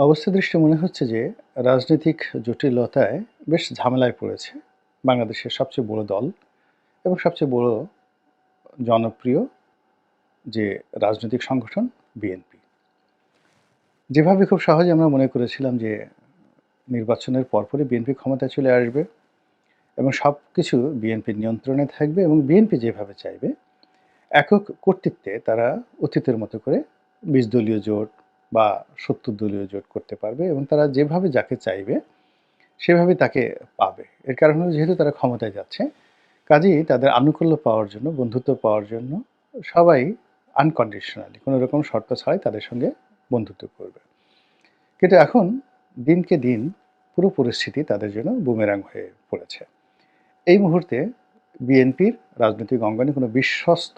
অবস্থা দৃষ্টে মনে হচ্ছে যে রাজনৈতিক জটিলতায় বেশ ঝামেলায় পড়েছে বাংলাদেশের সবচেয়ে বড় দল এবং সবচেয়ে বড় জনপ্রিয় যে রাজনৈতিক সংগঠন বিএনপি। যেভাবে খুব সহজে আমরা মনে করেছিলাম যে নির্বাচনের পরপরই বিএনপি ক্ষমতায় চলে আসবে এবং সব কিছু বিএনপির নিয়ন্ত্রণে থাকবে এবং বিএনপি যেভাবে চাইবে একক কর্তৃত্বে তারা অতীতের মতো করে ২০ দলীয় জোট বা ৭০ দলীয় জোট করতে পারবে এবং তারা যেভাবে যাকে চাইবে সেভাবে তাকে পাবে। এর কারণ হলো যেহেতু তারা ক্ষমতায় যাচ্ছে, কাজেই তাদের আনুকূল্য পাওয়ার জন্য, বন্ধুত্ব পাওয়ার জন্য সবাই আনকন্ডিশনালি কোনো রকম শর্ত ছাড়াই তাদের সঙ্গে বন্ধুত্ব করবে। কিন্তু এখন দিনকে দিন পুরো পরিস্থিতি তাদের জন্য বুমেরাং হয়ে পড়েছে। এই মুহূর্তে বিএনপির রাজনৈতিক অঙ্গনে কোনো বিশ্বস্ত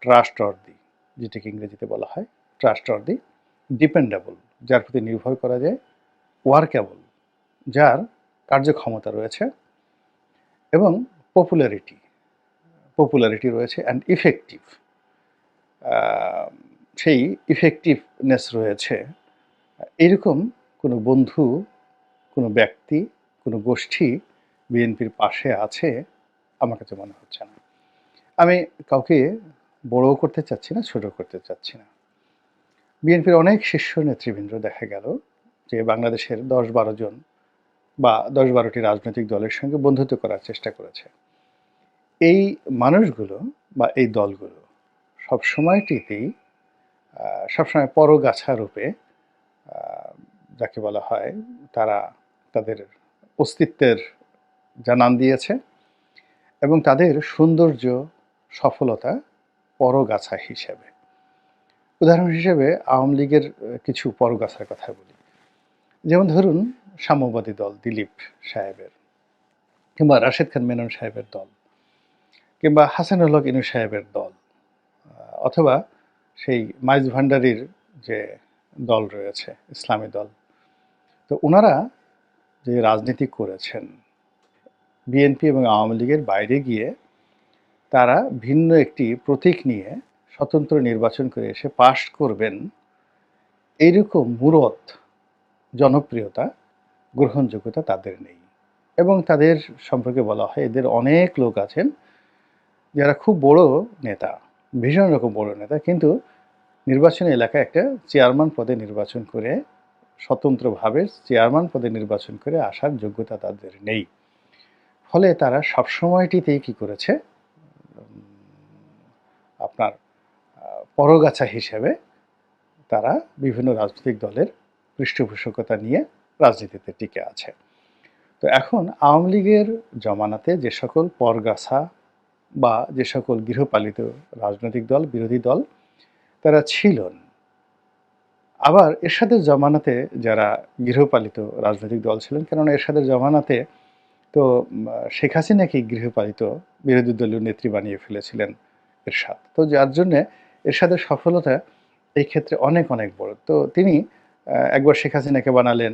ট্রাস্টওয়ার্দি, যেটাকে ইংরেজিতে বলা হয় ট্রাস্টওয়ার্দি, ডিপেন্ডেবল, যার প্রতি নির্ভর করা যায়, ওয়ার্কেবল, যার কার্যক্ষমতা রয়েছে এবং পপুলারিটি রয়েছে অ্যান্ড ইফেক্টিভ, সেই ইফেক্টিভনেস রয়েছে, এরকম কোনো বন্ধু, কোনো ব্যক্তি, কোনো গোষ্ঠী বিএনপির পাশে আছে আমার কাছে মনে হচ্ছে না। আমি কাউকে বড়ও করতে চাচ্ছি না, ছোট করতে চাচ্ছি না। বিএনপির অনেক শীর্ষ নেতৃবৃন্দ দেখা গেল যে বাংলাদেশের ১০-১২ জন বা ১০-১২টি রাজনৈতিক দলের সঙ্গে বন্ধুত্ব করার চেষ্টা করেছে। এই মানুষগুলো বা এই দলগুলো সবসময়টিতেই সবসময় পরগাছা রূপে, যাকে বলা হয়, তারা তাদের অস্তিত্বের জানান দিয়েছে এবং তাদের সৌন্দর্য, সফলতা পরগাছা হিসেবে। উদাহরণ হিসেবে আওয়ামী লীগের কিছু পরগাছার কথা বলি। যেমন ধরুন সাম্যবাদী দল দিলীপ সাহেবের, কিংবা রাশেদ খান মেনন সাহেবের দল, কিংবা হাসানুল হক ইনু সাহেবের দল, অথবা সেই মাইজ ভান্ডারির যে দল রয়েছে, ইসলামী দল। তো ওনারা যে রাজনীতি করেছেন বিএনপি এবং আওয়ামী লীগের বাইরে গিয়ে, তারা ভিন্ন একটি প্রতীক নিয়ে স্বতন্ত্র নির্বাচন করে এসে পাশ করবেন, এইরকম মূরত জনপ্রিয়তা, গ্রহণযোগ্যতা তাদের নেই। এবং তাদের সম্পর্কে বলা হয় এদের অনেক লোক আছেন যারা খুব বড় নেতা, ভীষণ রকম বড় নেতা, কিন্তু নির্বাচনী এলাকায় একটা চেয়ারম্যান পদে নির্বাচন করে, স্বতন্ত্রভাবে চেয়ারম্যান পদে নির্বাচন করে আসার যোগ্যতা তাদের নেই। ফলে তারা সবসময়টিতেই কী করেছে, আপনার পরগাছা হিসেবে তারা বিভিন্ন রাজনৈতিক দলের পৃষ্ঠপোষকতা নিয়ে রাজনীতিতে টিকে আছে। তো এখন আওয়ামী লীগের জমানাতে যে সকল পরগাছা বা যে সকল গৃহপালিত রাজনৈতিক দল, বিরোধী দল তারা ছিলেন, আবার এরশাদের জমানাতে যারা গৃহপালিত রাজনৈতিক দল ছিলেন, কেননা এরশাদের জমানাতে তো শেখ হাসিনাকে গৃহপালিত বিরোধী দলীয় নেত্রী বানিয়ে ফেলেছিলেন এরশাদ। তো যার জন্যে এরশাদের সফলতা এই ক্ষেত্রে অনেক অনেক বড়। তো তিনি একবার শেখ হাসিনাকে বানালেন,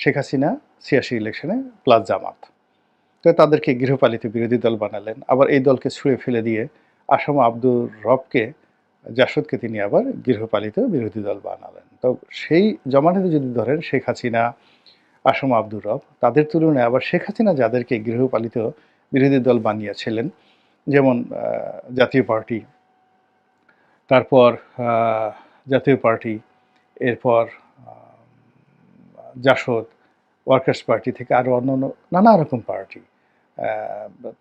শেখ হাসিনা ৮৬ ইলেকশনে প্লাস জামাত, তো তাদেরকে গৃহপালিত বিরোধী দল বানালেন। আবার এই দলকে ছুঁড়ে ফেলে দিয়ে আসম আব্দুর রবকে, জাসদকে তিনি আবার গৃহপালিত বিরোধী দল বানালেন। তো সেই জমানাতে যদি ধরেন শেখ হাসিনা, আসম আব্দুর রব, তাদের তুলনায় আবার শেখ হাসিনা যাদেরকে গৃহপালিত বিরোধী দল বানিয়েছিলেন, যেমন জাতীয় পার্টি, তারপর জাতীয় পার্টি, এরপর জাসদ, ওয়ার্কার্স পার্টি থেকে আরও অন্যান্য নানা রকম পার্টি,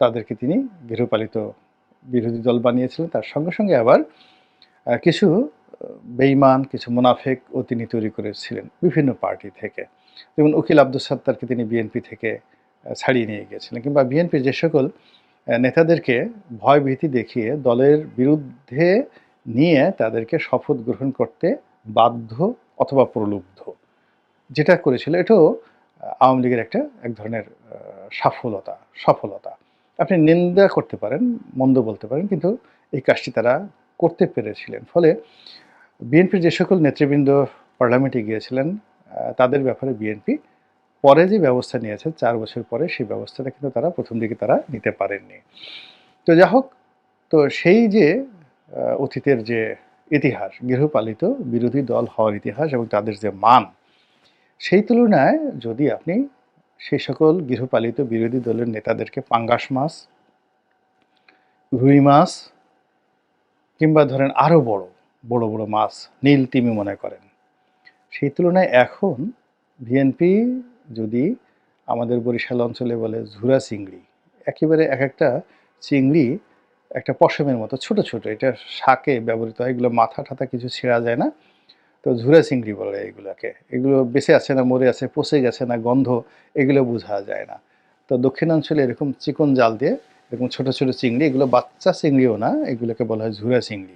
তাদেরকে তিনি গৃহপালিত বিরোধী দল বানিয়েছিলেন। তার সঙ্গে সঙ্গে আবার কিছু বেঈমান, কিছু মুনাফেকও তিনি তৈরি করেছিলেন বিভিন্ন পার্টি থেকে। যেমন উকিল আব্দুস সাত্তারকে তিনি বিএনপি থেকে ছাড়িয়ে নিয়ে গিয়েছিলেন, কিংবা বিএনপির যে সকল নেতাদেরকে ভয়ভীতি দেখিয়ে দলের বিরুদ্ধে নিয়ে তাদেরকে শপথ গ্রহণ করতে বাধ্য অথবা প্রলুব্ধ, যেটা করেছিল, এটাও আওয়ামী লীগের এক ধরনের সফলতা। আপনি নিন্দা করতে পারেন, মন্দ বলতে পারেন, কিন্তু এই কাজটি তারা করতে পেরেছিলেন। ফলে বিএনপির যে সকল নেতৃবৃন্দ পার্লামেন্টে গিয়েছিলেন, তাদের ব্যাপারে বিএনপি পরে যে ব্যবস্থা নিয়েছে ৪ বছর পরে, সেই ব্যবস্থাটা কিন্তু তারা প্রথম দিকে তারা নিতে পারেননি। তো যা হোক, তো সেই যে অতীতের যে ইতিহাস, গৃহপালিত বিরোধী দল হওয়ার ইতিহাস এবং তাদের যে মান, সেই তুলনায় যদি আপনি সেই সকল গৃহপালিত বিরোধী দলের নেতাদেরকে পাঙ্গাস মাছ, রুই মাছ কিংবা ধরেন আরও বড় বড় বড় মাছ, নীল তিমি মনে করেন, সেই তুলনায় এখন বিএনপি যদি আমাদের বরিশাল অঞ্চলে বলে ঝুরা চিংড়ি, একেবারে এক একটা চিংড়ি একটা পশমের মতো ছোট ছোট, এটা শাকে ব্যবহৃত হয়, এগুলো মাথা ঠাথা কিছু ছেঁড়া যায় না, তো ঝুরা চিংড়ি বলে এগুলোকে। এগুলো বেঁচে আছে না মরে আছে, পচে গেছে না গন্ধ, এগুলো বোঝা যায় না। তো দক্ষিণাঞ্চলে এরকম চিকন জাল দিয়ে এরকম ছোট ছোট চিংড়ি, এগুলো বাচ্চা চিংড়িও না, এগুলোকে বলা হয় ঝুরা চিংড়ি।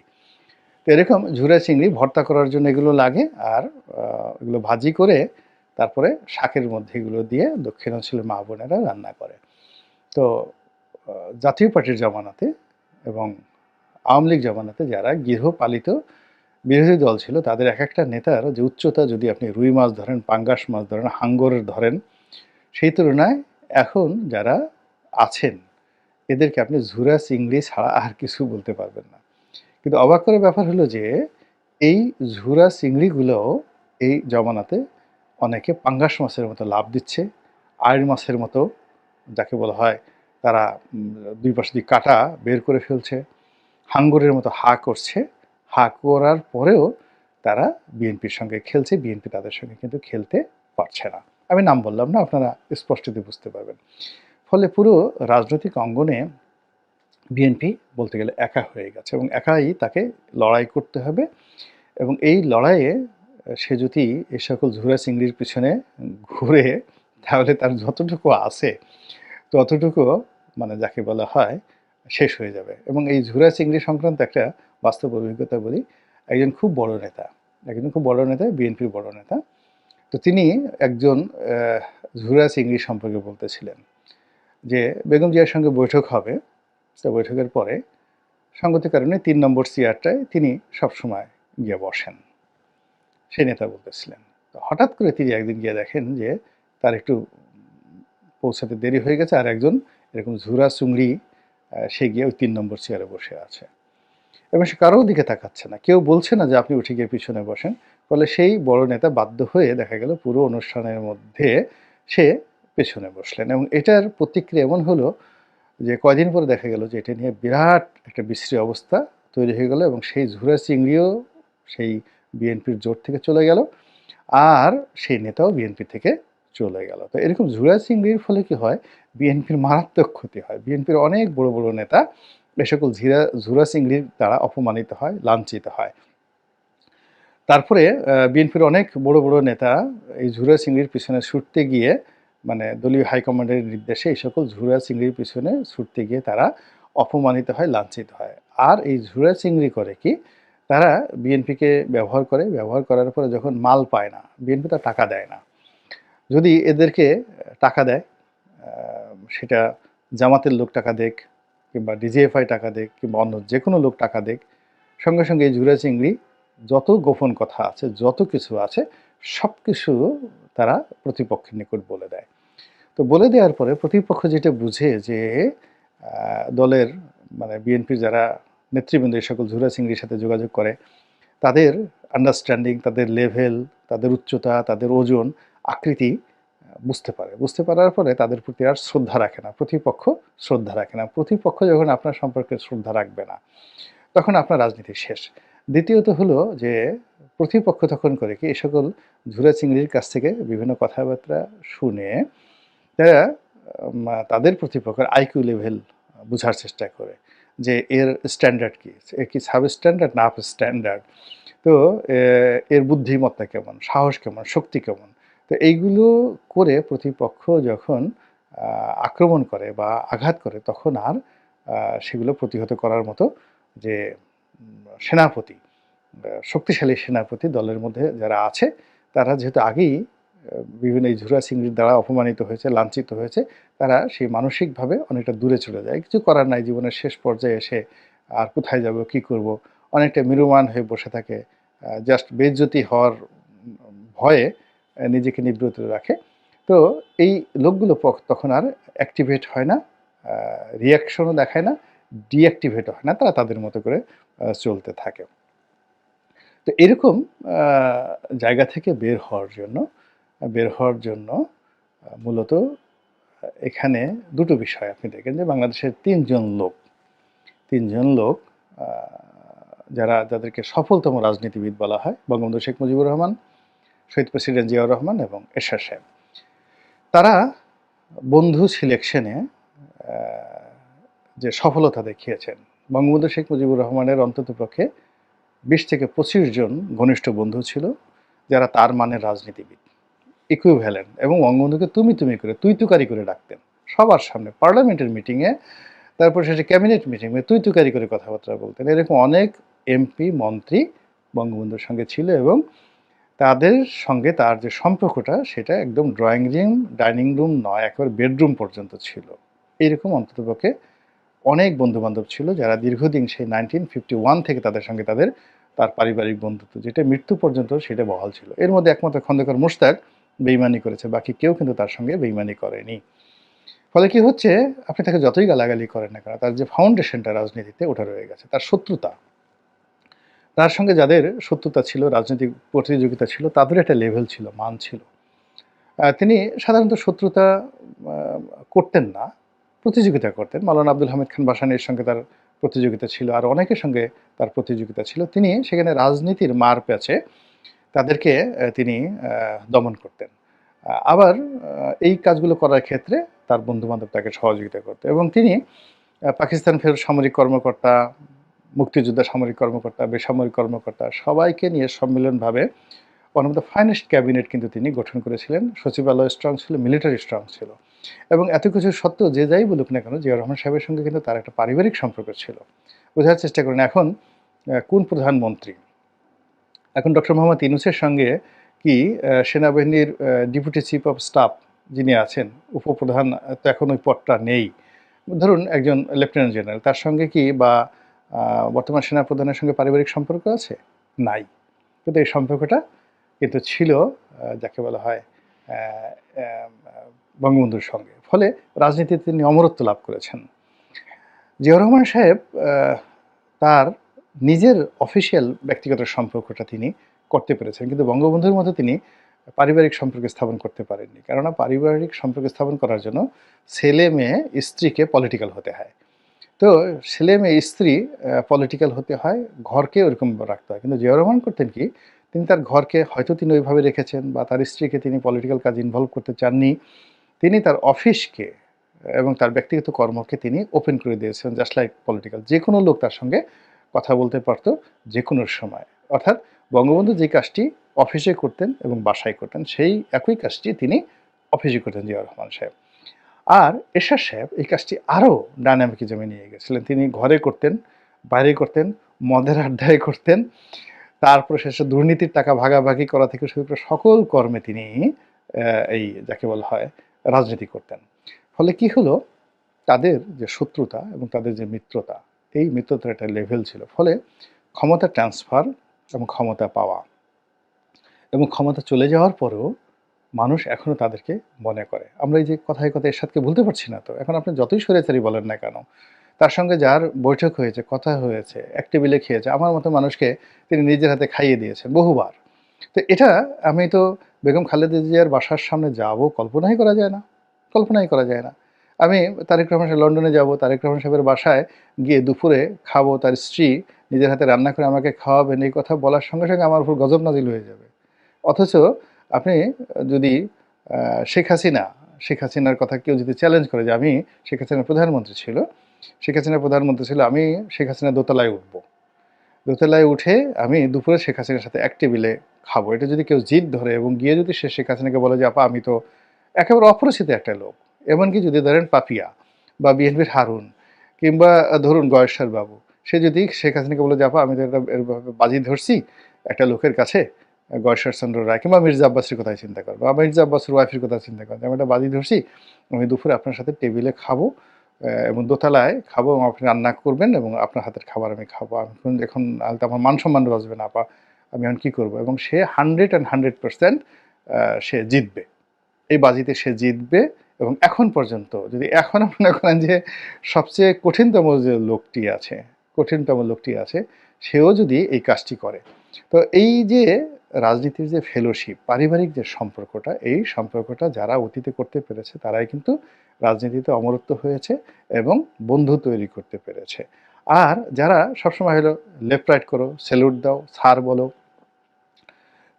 তো এরকম ঝুরা চিংড়ি ভর্তা করার জন্য এগুলো লাগে, আর এগুলো ভাজি করে তারপরে শাকের মধ্যে এগুলো দিয়ে দক্ষিণাঞ্চলের মা বোনেরা রান্না করে। তো জাতীয় পার্টির জমানাতে এবং আওয়ামী লীগ জমানাতে যারা গৃহপালিত বিরোধী দল ছিল, তাদের এক একটা নেতার যে উচ্চতা, যদি আপনি রুই মাছ ধরেন, পাঙ্গাস মাছ ধরেন, হাঙ্গরের ধরেন, সেই তুলনায় এখন যারা আছেন এদেরকে আপনি ঝুরা চিংড়ি ছাড়া আর কিছু বলতে পারবেন না। কিন্তু অবাক করার ব্যাপার হলো যে এই ঝুরা চিংড়িগুলোও এই জমানাতে অনেকে পাঙ্গাস মাছের মতো লাভ দিচ্ছে, আইড় মাছের মতো, যাকে বলা হয় তারা দুই পাশে দিয়ে কাটা বের করে ফেলছে, হাঙ্গরের মতো হা করছে, হা করার পরেও তারা বিএনপির সঙ্গে খেলছে, বিএনপি তাদের সঙ্গে কিন্তু খেলতে পারছে না। আমি নাম বললাম না, আপনারা স্পষ্টতই বুঝতে পারবেন। ফলে পুরো রাজনৈতিক অঙ্গনে বিএনপি বলতে গেলে একা হয়ে গেছে এবং একাই তাকে লড়াই করতে হবে। এবং এই লড়াইয়ে সে যদি এ সকল ঝুরা চিংড়ির পিছনে ঘুরে, তাহলে তার যতটুকু আছে ততটুকু মানে যাকে বলা হয় শেষ হয়ে যাবে। এবং এই ঝুরা চিংড়ি সংক্রান্ত একটা বাস্তব অভিজ্ঞতা বলি। একজন খুব বড় নেতা, একজন খুব বড় নেতা, বিএনপির বড় নেতা, তো তিনি একজন ঝুরা চিংড়ি সম্পর্কে বলতেছিলেন যে বেগম জিয়ার সঙ্গে বৈঠক হবে, তো বৈঠকের পরে সঙ্গতির কারণে ৩ নম্বর চেয়ারটায় তিনি সবসময় গিয়ে বসেন, সেই নেতা বলতেছিলেন। তো হঠাৎ করে তিনি একদিন গিয়ে দেখেন যে তার একটু পৌঁছাতে দেরি হয়ে গেছে, আর একজন এরকম ঝুরা চুংড়ি সে গিয়ে ওই ৩ নম্বর চেয়ারে বসে আছে এবং সে কারোর দিকে তাকাচ্ছে না, কেউ বলছে না যে আপনি উঠে গিয়ে পিছনে বসেন। ফলে সেই বড় নেতা বাধ্য হয়ে দেখা গেল পুরো অনুষ্ঠানের মধ্যে সে পেছনে বসলেন এবং এটার প্রতিক্রিয়া এমন হলো যে কয়দিন পরে দেখা গেল যে এটা নিয়ে বিরাট একটা বিশ্রী অবস্থা তৈরি হয়ে গেল এবং সেই ঝুরা চিংড়িও সেই বিএনপির জোট থেকে চলে গেল, আর সেই নেতাও বিএনপি থেকে চলে গেল। তো এরকম ঝুরা চিংড়ির ফলে কি হয়, বিএনপির মারাত্মক ক্ষতি হয়। বিএনপির অনেক বড় বড় নেতা এ সকল ঝুরা চিংড়ির দ্বারা অপমানিত হয়, লাঞ্ছিত হয়। তারপরে বিএনপির অনেক বড় বড় নেতা এই ঝুরা চিংড়ির পিছনে ছুটতে গিয়ে, মানে দলীয় হাইকমান্ডের নির্দেশে এই সকল ঝুরা চিংড়ির পিছনে ছুটতে গিয়ে তারা অপমানিত হয়, লাঞ্ছিত হয়। আর এই ঝুরা চিংড়ি করে কি, তারা বিএনপিকে ব্যবহার করে, ব্যবহার করার পরে যখন মাল পায় না, বিএনপি তার টাকা দেয় না। যদি এদেরকে টাকা দেয়, সেটা জামাতের লোক টাকা দেক কিংবা ডিজিএফআই টাকা দেক কিংবা অন্য যে কোনো লোক টাকা দেক, সঙ্গে সঙ্গে এই ঝুরা চিংড়ি যত গোপন কথা আছে, যত কিছু আছে, সব কিছু তারা প্রতিপক্ষের নিকট বলে দেয়। তো বলে দেওয়ার পরে প্রতিপক্ষ যেটা বুঝে যে দলের মানে বিএনপির যারা নেতৃবৃন্দ এই সকল ঝুরা চিংড়ির সাথে যোগাযোগ করে, তাদের আন্ডারস্ট্যান্ডিং, তাদের লেভেল, তাদের উচ্চতা, তাদের ওজন, আকৃতি বুঝতে পারে। বুঝতে পারার পরে তাদের প্রতি আর শ্রদ্ধা রাখে না, প্রতিপক্ষ শ্রদ্ধা রাখে না। প্রতিপক্ষ যখন আপনার সম্পর্কে শ্রদ্ধা রাখবে না, তখন আপনার রাজনীতি শেষ। দ্বিতীয়ত হলো যে প্রতিপক্ষ তখন করে কি, এই সকল ঝুরা চিংড়ির কাছ থেকে বিভিন্ন কথাবার্তা শুনে তারা তাদের প্রতিপক্ষের আইকিউ লেভেল বোঝার চেষ্টা করে যে এর স্ট্যান্ডার্ড কী, এর কি সাব স্ট্যান্ডার্ড না আপ স্ট্যান্ডার্ড, তো এর বুদ্ধিমত্তা কেমন, সাহস কেমন, শক্তি কেমন। তো এইগুলো করে প্রতিপক্ষ যখন আক্রমণ করে বা আঘাত করে, তখন আর সেগুলো প্রতিহত করার মতো যে সেনাপতি, শক্তিশালী সেনাপতি দলের মধ্যে যারা আছে, তারা যেহেতু আগেই বিভিন্ন এই ঝুরা চিংড়ির দ্বারা অপমানিত হয়েছে, লাঞ্ছিত হয়েছে, তারা সেই মানসিকভাবে অনেকটা দূরে চলে যায়। কিছু করার নাই, জীবনের শেষ পর্যায়ে এসে আর কোথায় যাব, কি করব, অনেকটা মেরুমান হয়ে বসে থাকে, জাস্ট বেইজ্জতি হওয়ার ভয়ে নিজেকে নিবৃত রাখে। তো এই লোকগুলো তখন আর অ্যাক্টিভেট হয় না, রিয়াকশনও দেখায় না, ডিঅ্যাক্টিভেটও হয় না, তারা তাদের মতো করে চলতে থাকে। তো এরকম জায়গা থেকে বের হওয়ার জন্য মূলত এখানে দুটো বিষয় আপনি দেখেন যে বাংলাদেশের ৩ জন লোক আ যাদেরকে সফলতম রাজনীতিবিদ বলা হয় বঙ্গবন্ধু শেখ মুজিবুর রহমান, শহীদ প্রেসিডেন্ট জিয়াউর রহমান এবং এরশাদ সাহেব। তারা বন্ধু সিলেকশনে আ যে সফলতা দেখিয়েছেন, বঙ্গবন্ধু শেখ মুজিবুর রহমানের অন্ততপক্ষে ২০ থেকে ২৫ জন ঘনিষ্ঠ বন্ধু ছিল, যারা তার মানের রাজনীতিবিদ, ইকুইভ্যালেন্ট এবং বঙ্গবন্ধুকে তুমি করে, তুই-তুকারি করে ডাকতেন। সবার সামনে পার্লামেন্টের মিটিংয়ে, তারপর শেষে ক্যাবিনেট মিটিংয়ে তুই-তুকারি করে কথাবার্তা বলতেন। এরকম অনেক এমপি, মন্ত্রী বঙ্গবন্ধুর সঙ্গে ছিল এবং তাদের সঙ্গে তার যে সম্পর্কটা সেটা একদম ড্রয়িং রুম, ডাইনিং রুম নয়, একেবারে বেডরুম পর্যন্ত ছিল। এইরকম অন্ততপক্ষে অনেক বন্ধু-বান্ধব ছিল যারা দীর্ঘদিন সেই 1951 থেকে তার পারিবারিক বন্ধুত্ব যেটা মৃত্যু পর্যন্ত সেটা বহাল ছিল। এর মধ্যে একমাত্র খন্দকার মোশতাক বেইমানি করেছে, বাকি কেউ কিন্তু তার সঙ্গে বেইমানি করেনি। ফলে কি হচ্ছে, আপনি তাকে যতই গালাগালি করেন না কেন, তার যে ফাউন্ডেশনটা রাজনীতিতে ওটা রয়ে গেছে। তার শত্রুতা, তার সঙ্গে যাদের শত্রুতা ছিল, রাজনৈতিক প্রতিযোগিতা ছিল, তাদের একটা লেভেল ছিল, মান ছিল। তিনি সাধারণত শত্রুতা আ করতেন না, প্রতিযোগিতা করতেন। মাওলানা আব্দুল হামিদ খান ভাসানীর সঙ্গে তার প্রতিযোগিতা ছিল, আর অনেকের সঙ্গে তার প্রতিযোগিতা ছিল। তিনি সেখানে রাজনীতির মার প্যাচে তাদেরকে তিনি দমন করতেন। আবার এই কাজগুলো করার ক্ষেত্রে তার বন্ধু-বান্ধব তাকে সহযোগিতা করত এবং তিনি পাকিস্তান ফেরত সামরিক কর্মকর্তা, মুক্তিযোদ্ধা সামরিক কর্মকর্তা, বেসামরিক কর্মকর্তা সবাইকে নিয়ে সম্মিলনভাবে one of the finest cabinet কিন্তু তিনি গঠন করেছিলেন। সচিবালয় স্ট্রং ছিল, মিলিটারি স্ট্রং ছিল এবং এত কিছু সত্ত্বেও যে যাই বলুক না কেন, জিয়াউর রহমান সাহেবের সঙ্গে কিন্তু তার একটা পারিবারিক সম্পর্ক ছিল। বোঝার চেষ্টা করেন এখন কোন প্রধানমন্ত্রী, এখন ডক্টর মোহাম্মদ ইউনূসের সঙ্গে কি সেনাবাহিনীর ডেপুটি চিফ অফ স্টাফ যিনি আছেন, উপপ্রধান তো এখন ওই পদটা নেই। ধরুন একজন লেফটেন্যান্ট জেনারেল, তার সঙ্গে কি বা বর্তমান সেনাপ্রধানের সঙ্গে পারিবারিক সম্পর্ক আছে? নাই। কিন্তু এই সম্পর্কটা কিন্তু ছিল যাকে বলা হয় আ আ বঙ্গবন্ধুর সঙ্গে। ফলে রাজনীতিতে তিনি অমরত্ব লাভ করেছেন। জিয়াউর রহমান সাহেব তার নিজের অফিসিয়াল ব্যক্তিগত সম্পর্কটা তিনি করতে পেরেছেন। কিন্তু বঙ্গবন্ধুর মতো তিনি পারিবারিক সম্পর্ক স্থাপন করতে পারেননি। কেননা পারিবারিক সম্পর্ক স্থাপন করার জন্য ছেলে-মেয়ে, স্ত্রীকে পলিটিক্যাল হতে হয়। তো ছেলে-মেয়ে, স্ত্রী পলিটিক্যাল হতে হয়, ঘরকে ওরকম রাখতে হয়। কিন্তু জিয়াউর রহমান করতেন কি, তিনি তার ঘরকে হয়তো তিনি ওইভাবে রেখেছেন বা তার স্ত্রীকে তিনি পলিটিক্যাল কাজে ইনভলভ করতে চাননি। তিনি তার অফিসকে এবং তার ব্যক্তিগত কর্মকে তিনি ওপেন করে দিয়েছেন জাস্ট লাইক পলিটিক্যাল। যেকোনো লোক তার সঙ্গে কথা বলতে পারত যেকোনো সময়। অর্থাৎ বঙ্গবন্ধু যে কাজটি অফিসে করতেন এবং বাসায় করতেন, সেই একই কাজটি তিনি অফিসে করতেন জিয়াউর রহমান সাহেব। আর এরশাদ সাহেব এই কাজটি আরও ডায়নামিকিজমে নিয়ে গেছিলেন। তিনি ঘরে করতেন, বাইরে করতেন, মদের আড্ডায় করতেন। তারপরে শেষে দুর্নীতির টাকা ভাগাভাগি করা থেকে শুরু করে সকল কর্মে তিনি এই যাকে বলা হয় রাজনীতি করতেন। ফলে কি হলো, তাদের যে শত্রুতা এবং তাদের যে মিত্রতা, এই মিত্রতার একটা লেভেল ছিল। ফলে ক্ষমতা ট্রান্সফার এবং ক্ষমতা পাওয়া এবং ক্ষমতা চলে যাওয়ার পরেও মানুষ এখনো তাদেরকে মনে করে। আমরা এই যে কথায় এরশাদকে ভুলতে পারছি না তো। এখন আপনি যতই স্বৈরাচারী বলেন না কেন, তার সঙ্গে যার বৈঠক হয়েছে, কথা হয়েছে, এক টেবিলে খেয়েছে, আমার মতো মানুষকে তিনি নিজের হাতে খাইয়ে দিয়েছেন বহুবার। তো এটা আমি তো বেগম খালেদা জিয়ার বাসার সামনে যাব কল্পনাই করা যায় না, কল্পনাই করা যায় না। আমি তারেক রহমান সাহেব লন্ডনে যাব, তারেক রহমান সাহেবের বাসায় গিয়ে দুপুরে খাবো, তার স্ত্রী নিজের হাতে রান্না করে আমাকে খাওয়াবেন, এই কথা বলার সঙ্গে সঙ্গে আমার উপর গজব নাজিল হয়ে যাবে। অথচ আপনি যদি আ শেখ হাসিনা, শেখ হাসিনার কথা কেউ যদি চ্যালেঞ্জ করে যে আমি শেখ হাসিনা প্রধানমন্ত্রী ছিল, শেখ হাসিনা প্রধানমন্ত্রী ছিল, আমি শেখ হাসিনার দোতলায় উঠবো। দোতলায় উঠে আমি দুপুরে শেখ হাসিনার সাথে এক টেবিলে খাবো। এটা যদি কেউ জিদ ধরে এবং গিয়ে যদি সে শেখ হাসিনাকে বলে যে আপা আমি তো একেবারে অপরিচিত একটা লোক। এমনকি যদি ধরেন পাপিয়া বা বিএনপির হারুন কিংবা ধরুন গয়েশ্বর বাবু, সে যদি শেখ হাসিনাকে বলে যে আপা আমি তো এটা এরভাবে বাজি ধরছি একটা লোকের কাছে, গয়েশ্বর চন্দ্র রায় কিংবা মির্জা আব্বাসের কথাই চিন্তা করো বা মির্জা আব্বাসের ওয়াইফের কথা চিন্তা করো, আমি একটা বাজি ধরছি, আমি দুপুরে আপনার সাথে টেবিলে খাবো এবং দোতলায় খাবো এবং আপনি রান্না করবেন এবং আপনার হাতের খাবার আমি খাবো। আমি এখন তো আমার মান সম্মান বাঁচবে না আপা, আমি এখন কী করবো? এবং সে 100% সে জিতবে। এই বাজিতে সে জিতবে এবং এখন পর্যন্ত যদি এখনও মনে করেন যে সবচেয়ে কঠিনতম লোকটি আছে, সেও যদি এই কাজটি করে। তো এই যে রাজনীতির যে ফেলোশিপ, পারিবারিক যে সম্পর্কটা, এই সম্পর্কটা যারা অতীতে করতে পেরেছে তারাই কিন্তু রাজনীতিতে অমরত্ব হয়েছে এবং বন্ধু তৈরি করতে পেরেছে। আর যারা সবসময় হলো লেফট রাইট করো, স্যালুট দাও, স্যার বলো,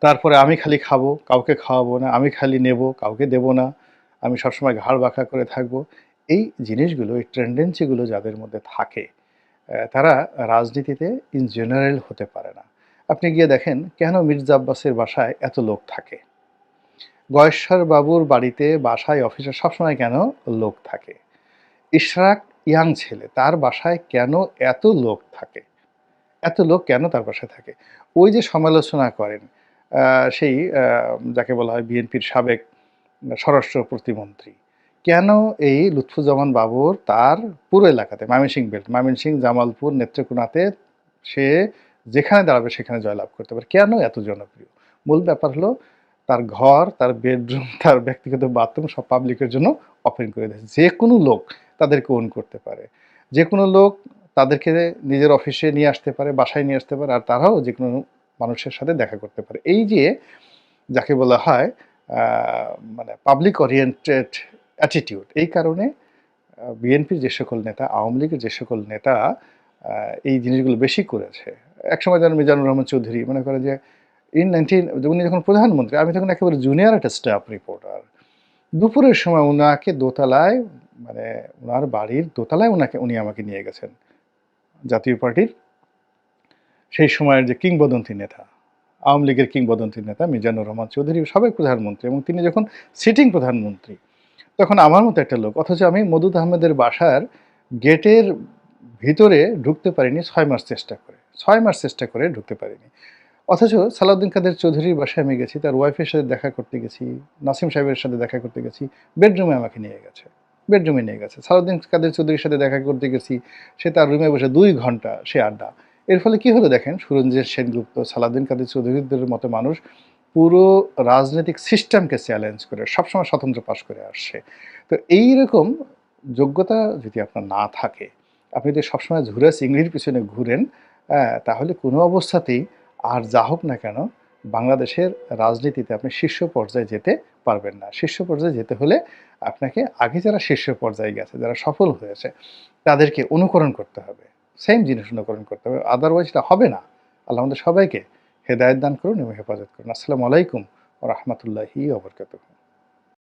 তারপরে আমি খালি খাবো, কাউকে খাওয়াবো না, আমি খালি নেবো, কাউকে দেবো না, আমি সবসময় ঘাড় বাঁকা করে থাকবো। এই জিনিসগুলো, এই টেনডেন্সিগুলো যাদের মধ্যে থাকে, তারা রাজনীতিতে ইন জেনারেল হতে পারে না। আপনি গিয়ে দেখেন কেন মির্জা আব্বাসের বাসায় এত লোক থাকে? গয়েশ্বর বাবুর বাড়িতে, বাসায়, অফিসে সবসময় কেন লোক থাকে? ইশরাক ইয়াং ছেলে, তার বাসায় কেন এত লোক থাকে? এত লোক কেন তার বাসায় থাকে? ওই যে সমালোচনা করেন, সেই যাকে বলা হয় বিএনপির সাবেক স্বরাষ্ট্র প্রতিমন্ত্রী। কেন এই লুৎফুজ্জামান বাবর তার পুরো এলাকাতে ময়মনসিংহ বেল্ট, ময়মনসিংহ, জামালপুর, নেত্রকোনাতে সে যেখানে দাঁড়াবে সেখানে জয়লাভ করতে পারে? কেন এত জনপ্রিয়? মূল ব্যাপার হলো তার ঘর, তার বেডরুম, তার ব্যক্তিগত বাথরুম সব পাবলিকের জন্য ওপেন করে দিয়েছে। যেকোনো লোক তাদেরকে ওন করতে পারে। যেকোনো লোক তাদেরকে নিজের অফিসে নিয়ে আসতে পারে, বাসায় নিয়ে আসতে পারে, আর তারাও যেকোনো মানুষের সাথে দেখা করতে পারে। এই যে যাকে বলা হয় মানে পাবলিক ওরিয়েন্টেড অ্যাটিটিউড, এই কারণে বিএনপির যে সকল নেতা, আওয়ামী লীগের যে সকল নেতা এই জিনিসগুলো বেশি করেছে। একসময় যেন মিজানুর রহমান চৌধুরী মনে করে যে উনি যখন প্রধানমন্ত্রী, আমি তখন একেবারে জুনিয়র একটা স্টাফ রিপোর্টার। দুপুরের সময় উনাকে দোতলায়, মানে উনার বাড়ির দোতলায় উনি আমাকে নিয়ে গেছেন। জাতীয় পার্টির সেই সময়ের যে কিংবদন্তি নেতা, আওয়ামী লীগের কিংবদন্তি নেতা মিজানুর রহমান চৌধুরী সাবেক প্রধানমন্ত্রী, এবং তিনি যখন সিটিং প্রধানমন্ত্রী, তখন আমার মতো একটা লোক, অথচ আমি মদুদ আহমেদের বাসার গেটের ভিতরে ঢুকতে পারিনি ৬ মাস চেষ্টা করে। ৬ মাস চেষ্টা করে ঢুকতে পারিনি। অথচ সালাউদ্দিন কাদের চৌধুরীর বাসায় আমি গেছি, তার ওয়াইফের সাথে দেখা করতে গেছি, নাসিম সাহেবের সাথে দেখা করতে গেছি, বেডরুমে আমাকে নিয়ে গেছে। বেডরুমে নিয়ে গেছে। সালাউদ্দিন কাদের চৌধুরীর সাথে দেখা করতে গেছি, সে তার রুমে বসে ২ ঘন্টা সে আড্ডা। এর ফলে কি হলো দেখেন, সুরঞ্জিত সেনগুপ্ত, সালাউদ্দিন কাদের চৌধুরীদের মতো মানুষ পুরো রাজনৈতিক সিস্টেমকে চ্যালেঞ্জ করে সবসময় স্বতন্ত্র পাস করে আসছে। তো এইরকম যোগ্যতা যদি আপনার না থাকে, আপনি যদি সবসময় ঝুরে চিংড়ির পিছনে ঘুরেন, তাহলে কোনো অবস্থাতেই আর যা হোক না কেন বাংলাদেশের রাজনীতিতে আপনি শীর্ষ পর্যায়ে যেতে পারবেন না। শীর্ষ পর্যায়ে যেতে হলে আপনাকে আগে যারা শীর্ষ পর্যায়ে গেছে, যারা সফল হয়েছে, তাদেরকে অনুকরণ করতে হবে। সেম জিনিস অনুকরণ করতে হবে। আদারওয়াইজ এটা হবে না। আল্লাহ আমাদের সবাইকে হেদায়েত দান করুন এবং হেফাজত করুন। আসসালামু আলাইকুম ওয়া রাহমাতুল্লাহি ওয়া বারাকাতুহু।